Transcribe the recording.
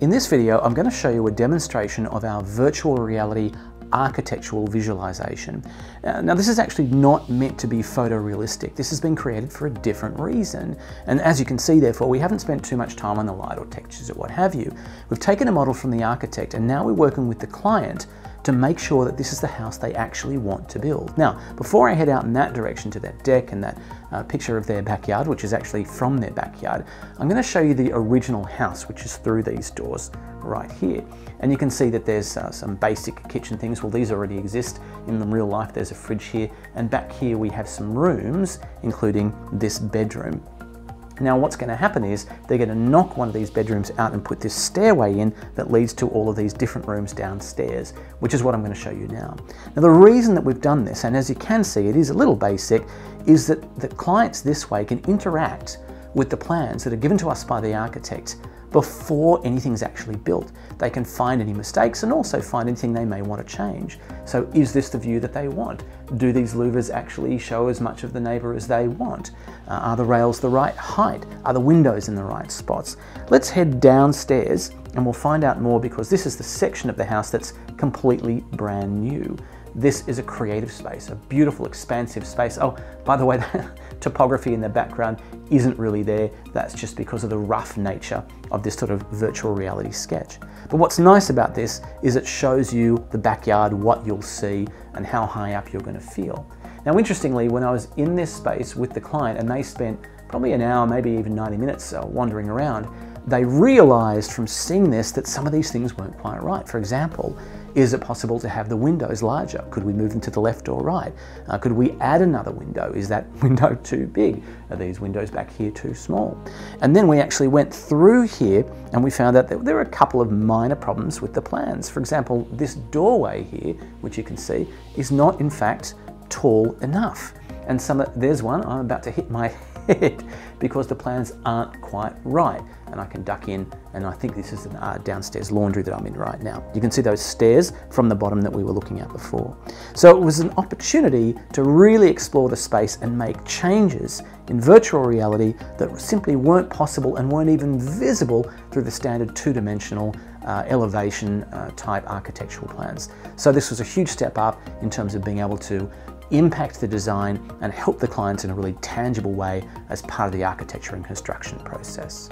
In this video, I'm going to show you a demonstration of our virtual reality architectural visualization. Now this is actually not meant to be photorealistic. This has been created for a different reason. And as you can see, therefore, we haven't spent too much time on the light or textures or what have you. We've taken a model from the architect and now we're working with the client to make sure that this is the house they actually want to build. Now, before I head out in that direction to that deck and that picture of their backyard, which is actually from their backyard, I'm going to show you the original house, which is through these doors right here. And you can see that there's some basic kitchen things. Well, these already exist in the real life. There's a fridge here, and back here we have some rooms, including this bedroom. Now what's going to happen is they're going to knock one of these bedrooms out and put this stairway in that leads to all of these different rooms downstairs, which is what I'm going to show you now. Now the reason that we've done this, and as you can see it is a little basic, is that the clients this way can interact with the plans that are given to us by the architect before anything's actually built. They can find any mistakes and also find anything they may want to change. So is this the view that they want? Do these louvers actually show as much of the neighbour as they want? Are the rails the right height? Are the windows in the right spots? Let's head downstairs and we'll find out more, because this is the section of the house that's completely brand new. This is a creative space, a beautiful, expansive space. Oh, by the way, the topography in the background isn't really there. That's just because of the rough nature of this sort of virtual reality sketch. But what's nice about this is it shows you the backyard, what you'll see, and how high up you're going to feel. Now, interestingly, when I was in this space with the client and they spent probably an hour, maybe even 90 minutes wandering around, they realized from seeing this that some of these things weren't quite right. For example, is it possible to have the windows larger? Could we move them to the left or right? Could we add another window? Is that window too big? Are these windows back here too small? And then we actually went through here and we found out that there were a couple of minor problems with the plans. For example, this doorway here, which you can see, is not in fact tall enough. And there's one, I'm about to hit my head because the plans aren't quite right. And I can duck in, and I think this is the downstairs laundry that I'm in right now. You can see those stairs from the bottom that we were looking at before. So it was an opportunity to really explore the space and make changes in virtual reality that simply weren't possible and weren't even visible through the standard two-dimensional elevation type architectural plans. So this was a huge step up in terms of being able to impact the design and help the clients in a really tangible way as part of the architecture and construction process.